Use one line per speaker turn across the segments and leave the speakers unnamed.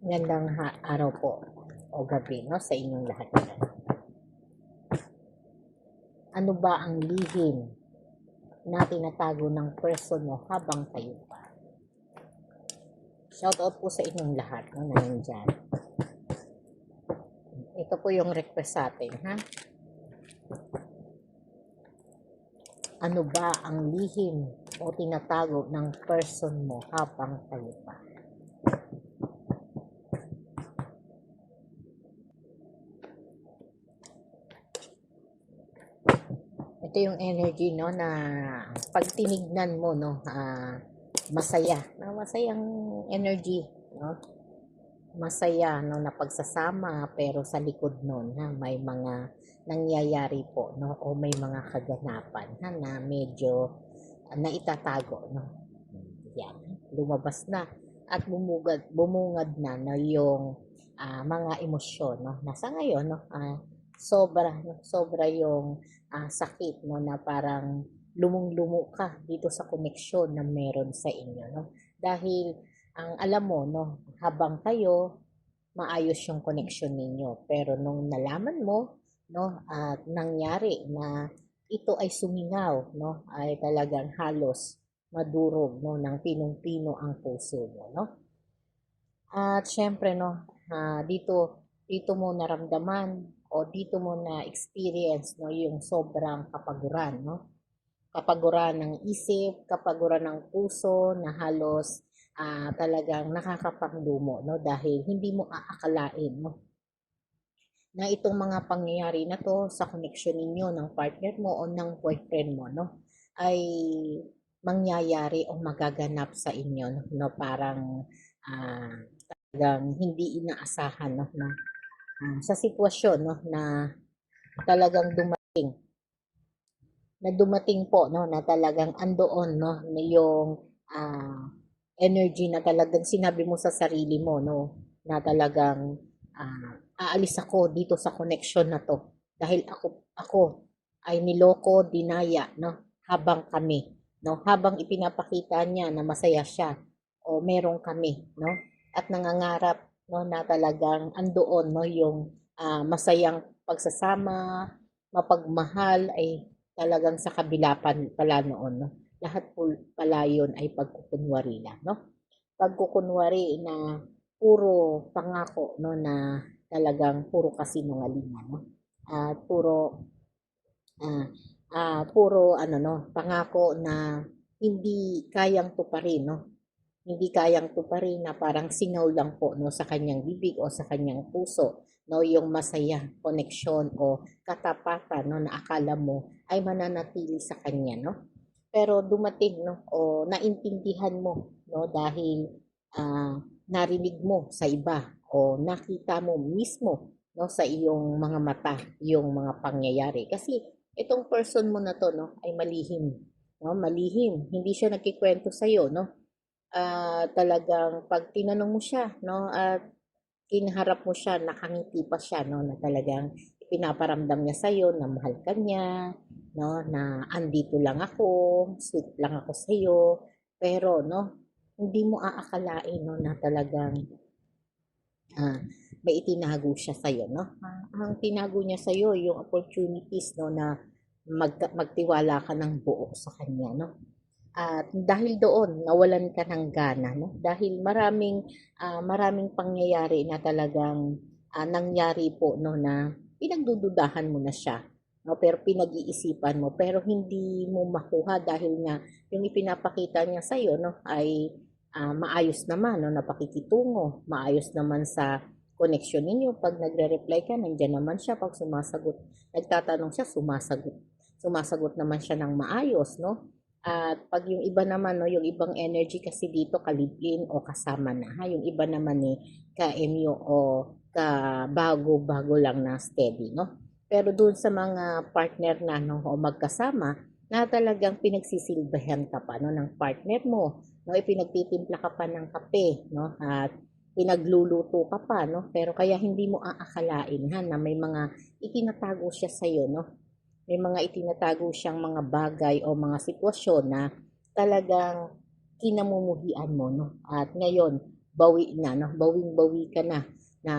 Magandang araw po o gabi, no, sa inyong lahat. Ano ba ang lihim na tinatago ng person mo habang kayo pa? Shoutout po sa inyong lahat, no, na nandyan. Ito po yung request sa atin, ha? Ano ba ang lihim o tinatago ng person mo habang kayo pa? Ito yung energy, no, na pag tinignan mo, no, masaya, na masayang energy, no, masaya, no, na pagsasama, pero sa likod nun, ha, may mga nangyayari po, no, o may mga kaganapan, ha, na medyo naitatago, no. Yan, lumabas na at bumungad na yung mga emosyon, no, na sa ngayon, no, sobra, no, sobra yung sakit, no, na parang lumong-lumo ka dito sa koneksyon na meron sa inyo, no, dahil ang alam mo, no, habang kayo maayos yung connection ninyo, pero nung nalaman mo, no, at nangyari na ito ay sumingaw, no, ay talagang halos madurog, no, ng pinong-pino ang puso mo, no. At syempre, no, dito mo naramdaman o dito mo na experience, no, yung sobrang kapaguran, no, kapaguran ng isip, kapaguran ng puso na halos talagang nakakapanglumo, no, dahil hindi mo aakalain, no, na itong mga pangyayari na to sa connection ninyo ng partner mo o ng boyfriend mo, no, ay mangyayari o magaganap sa inyo, no, no, parang ah, talagang hindi inaasahan, no, na sa sitwasyon, no, na talagang dumating po, no, na talagang andoon, no, na yung energy na talagang sinabi mo sa sarili mo, no, na talagang aalis ako dito sa connection na to dahil ako ay niloko, dinaya, no, habang kami, no, habang ipinapakita niya na masaya siya o meron kami, no, at nangangarap, no, na talagang andoon, no, yung masayang pagsasama, mapagmahal ay talagang sa kabila pala noon, no? Lahat po pala yun ay pagkukunwari lang, no? Pagkukunwari na puro pangako, no, na talagang puro kasinungalingan, no? At puro ano, no, pangako na hindi kayang tuparin, no? Hindi kayang tuparin na parang singaw lang po, no, sa kanyang bibig o sa kanyang puso, no, yung masaya connection o katapatan, no, na akala mo ay mananatili sa kanya, no. Pero dumating, no, o naintindihan mo, no, dahil narinig mo sa iba o nakita mo mismo, no, sa iyong mga mata yung mga pangyayari, kasi itong person mo na to, no, ay malihim, no, malihim, hindi siya nagkikwento sa iyo, no. Talagang 'pag tinanong mo siya, 'no, at kinaharap mo siya, nakangiti pa siya, 'no, na talagang ipinaparamdam niya sa'yo na mahal ka niya, 'no, na andito lang ako, sweet lang ako sa'yo. Pero, 'no, hindi mo aakalain, 'no, na talagang ah, may itinago siya sa'yo, 'no. Ang tinago niya sa'yo yung opportunities, 'no, na magtiwala ka ng buo sa kanya, 'no. At dahil doon nawalan ka ng gana, 'no, dahil maraming pangyayari na talagang nangyari po, 'no, na pinagdududahan mo na siya, 'no, pero pinag-iisipan mo pero hindi mo makuha dahil nga yung ipinapakita niya sa'yo, 'no, ay maayos naman, 'no, na pakikitungo, maayos naman sa connection ninyo. 'Pag nagre-reply ka, nandiyan naman siya. 'Pag nagtatanong siya, sumasagot naman siya ng maayos, 'no. At 'pag yung iba naman, 'no, yung ibang energy kasi dito ka-live-in o kasama na, ha. Yung iba naman, eh, ka-MU o kabago-bago lang na steady, 'no. Pero dun sa mga partner na, 'no, o magkasama na talagang pinagsisilbihan ka pa, 'no, ng partner mo, 'no, ipinagtitimpla ka pa ng kape, 'no, at pinagluluto ka pa, 'no. Pero kaya hindi mo aakalain, ha, na may mga itinatago siya sa'yo, 'no. May mga itinatago siyang mga bagay o mga sitwasyon na talagang kinamumuhian mo, 'no. At ngayon bawi na, no? Bawing-bawi ka na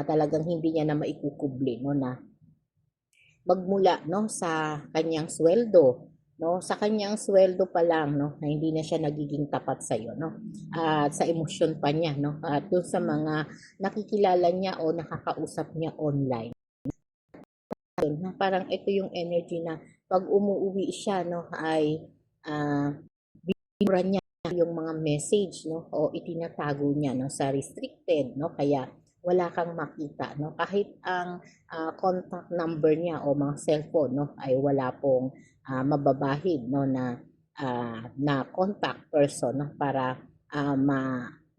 talagang hindi niya na maikukubli, no? Na magmula, no, sa kanyang sweldo, no? Sa kanyang sweldo pa lang, no, na hindi na siya nagiging tapat sa iyo, no? At sa emosyon pa niya, no? At doon sa mga nakikilala niya o nakakausap niya online. Na parang ito yung energy na pag umuwi siya, no, ay binura niya yung mga message, no, o itinatago niya, no, sa restricted, no, kaya wala kang makita, no, kahit ang contact number niya o mga cellphone, no, ay wala pong mababahid, no, na contact person, no, para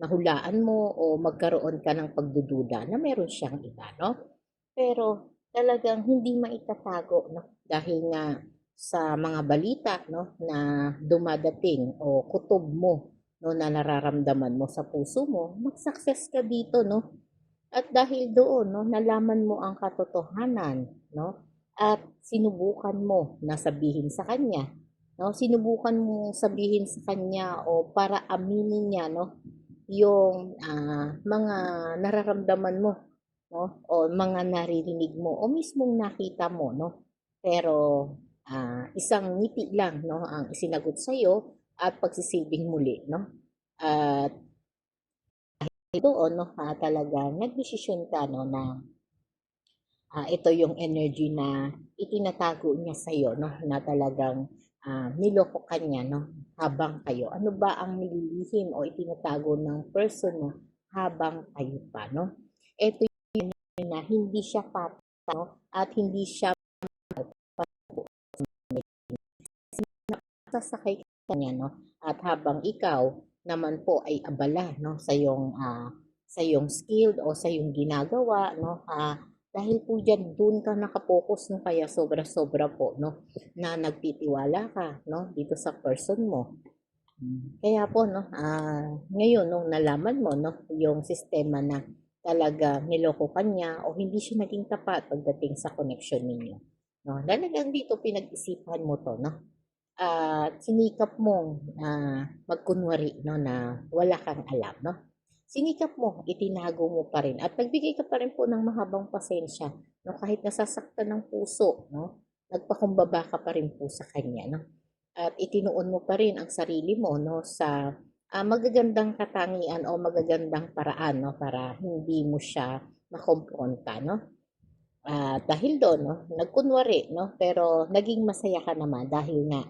mahulaan mo o magkaroon ka ng pagdududa na meron siyang iba, no. Pero talagang hindi maitatago, no, dahil nga sa mga balita, no, na dumadating o kutob mo, no, na nararamdaman mo sa puso mo, mag-success ka dito, no. At dahil doon, no, nalaman mo ang katotohanan, no, at sinubukan mo na sabihin sa kanya, no, sinubukan mo sabihin sa kanya o para aminin niya, no, yung mga nararamdaman mo, no, o mga naririnig mo o mismong nakita mo, no. Pero isang ngiti lang, no, ang isinagot sa iyo at pagsisilbing muli, no. At doon, no, talagang nagdesisyon ka, no, na ito yung energy na itinatago niya sa iyo, no, na talagang niloko ka niya, no, habang kayo. Ano ba ang nililihim o itinatago ng person mo habang kayo pa, no? Ito yung na hindi siya pata, no, at hindi siya sasakay ka niya, no? At habang ikaw naman po ay abala, no, sa iyong skill o sa iyong ginagawa, no? Dahil po diyan doon ka nakapokus, no, kaya sobra-sobra po, no, na nagtitiwala ka, no, dito sa person mo. Kaya po, no, ngayon nung nalaman mo, no, yung sistema na talaga niloko ka niya o hindi siya naging tapat pagdating sa connection ninyo, no, talagang dito pinag-isipan mo to, no, at sinikap mong magkunwari, no, na wala kang alam, no. Sinikap mo, itinago mo pa rin at nagbigay ka pa rin po ng mahabang pasensya, no, kahit nasasaktan ng puso, no, nagpakumbaba ka pa rin po sa kanya, no. At itinuon mo pa rin ang sarili mo, no, sa magagandang katangian o magagandang paraan, no, para hindi mo siya makompronta, no. Dahil doon, no, nagkunwari, no, pero naging masaya ka naman dahil nga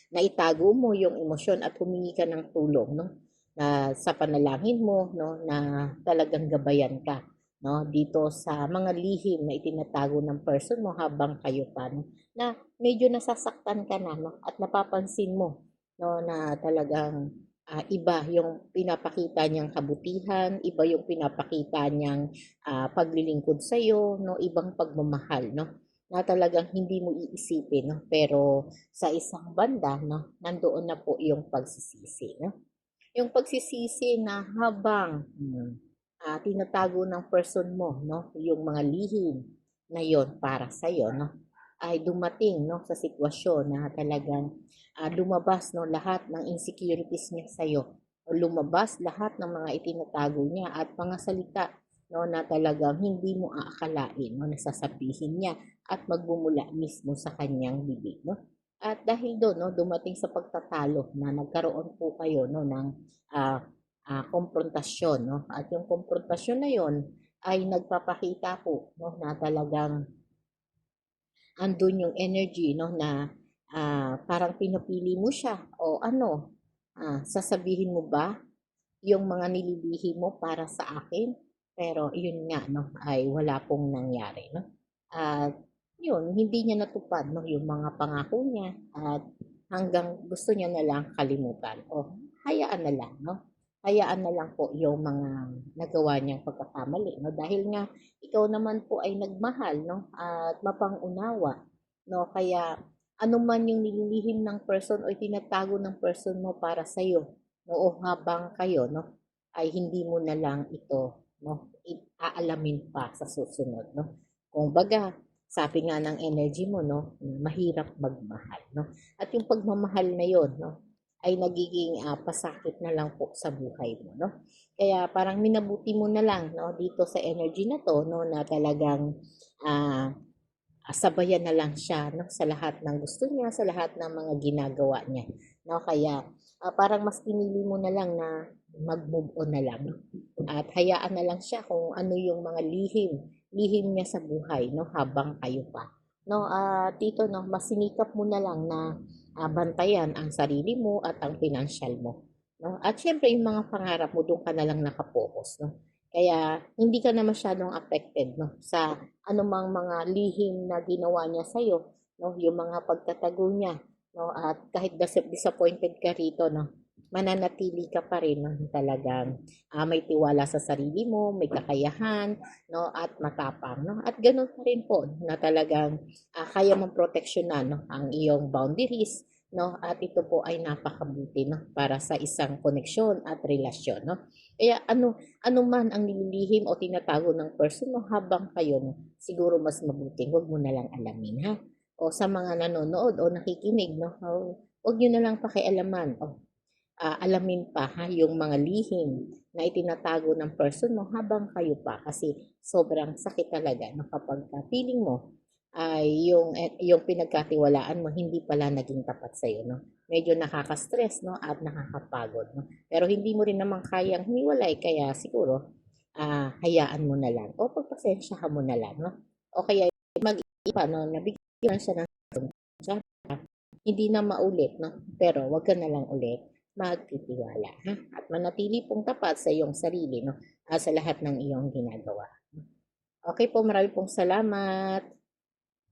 naitago mo yung emosyon at humingi ka ng tulong, no, na sa panalangin mo, no, na talagang gabayan ka, no, dito sa mga lihim na itinatago ng person mo habang kayo pa, no, na medyo nasasaktan ka na, no, at napapansin mo, no, na talagang iba yung pinapakita niyang kabutihan, iba yung pinapakita niyang paglilingkod sa iyo, no, ibang pagmamahal, no, na talagang hindi mo iisipin, no? Pero sa isang banda, no, nandoon na po yung pagsisisi, no? Yung pagsisisi na habang tinatago ng person mo, no, yung mga lihim na yon para sa iyo, no, ay dumating, no, sa sitwasyon na talagang lumabas, no, lahat ng insecurities niya sa iyo. O lumabas lahat ng mga itinatago niya at mga salita, no, na talagang hindi mo aakalain, no, nasasabihin niya at magmumula mismo sa kanyang bibig, no. At dahil doon, no, dumating sa pagtatalo na nagkaroon po kayo, no, ng ah, komprontasyon, no. At yung komprontasyon na yon ay nagpapakita po, no, na talagang andun yung energy, no, na parang pinapili mo siya o ano, sasabihin mo ba yung mga nililihi mo para sa akin? Pero yun nga, no, ay wala pong nangyari, no. At yun, hindi niya natupad, no, yung mga pangako niya at hanggang gusto niya na lang kalimutan o hayaan na lang, no. Hayaan na lang po yung mga nagawa niyang pagkakamali, no, dahil nga ikaw naman po ay nagmahal, no, at mapang-unawa, no, kaya anuman yung nililihim ng person o tinatago ng person mo para sa iyo, no, o habang kayo, no, ay hindi mo na lang ito, no, aalamin pa sa susunod, no. Kung baga, sabi nga ng energy mo, no, mahirap magmahal, no. At yung pagmamahal na yon, no, ay nagiging pasakit na lang po sa buhay mo, no? Kaya parang minabuti mo na lang, no, dito sa energy na to, no, na talagang ah, sabayan na lang siya, no, sa lahat ng gusto niya, sa lahat ng mga ginagawa niya, no? Kaya parang mas pinili mo na lang na mag-move on na lang, no? At hayaan na lang siya kung ano yung mga lihim niya sa buhay, no, habang kayo pa. No, dito, no, mas sinikap mo na lang na bantayan ang sarili mo at ang pinansyal mo, no? At syempre yung mga pangarap mo doon ka na lang nakapokus, no? Kaya hindi ka na masyadong affected, no, sa anumang mga lihim na ginawa niya sa iyo, no, yung mga pagtatago niya, no, at kahit disappointed ka rito, no, mananatili ka pa rin, no, talagang may tiwala sa sarili mo, may kakayahan, no, at matapang, no, at ganun pa rin po na talagang kaya mong proteksyonan, no, ang iyong boundaries, no, at ito po ay napakabuti, no, para sa isang koneksyon at relasyon, no. Kaya ano man ang nililihim o tinatago ng person mo habang kayo, no, siguro mas mabuting wag mo na lang alamin, ha. O sa mga nanonood o nakikinig, no, wag nyo na lang pakialaman. O, alamin pa, ha, yung mga lihim na itinatago ng person mo habang kayo pa kasi sobrang sakit talaga, no, kapag feeling mo ay yung pinagkatiwalaan mo hindi pala naging tapat sa iyo, no. Medyo nakaka-stress, no, at nakakapagod, no. Pero hindi mo rin naman kayang hiwalay kaya siguro hayaan mo na lang o pagpasensyahan mo na lang, no. O kaya mag-iba, no, nabigyan siya ng hindi na maulit, no? Pero wag ka na lang ulit magtitiwala, ha? At manatili pong tapat sa iyong sarili, no? Sa lahat ng iyong ginagawa. Okay po, marami pong salamat.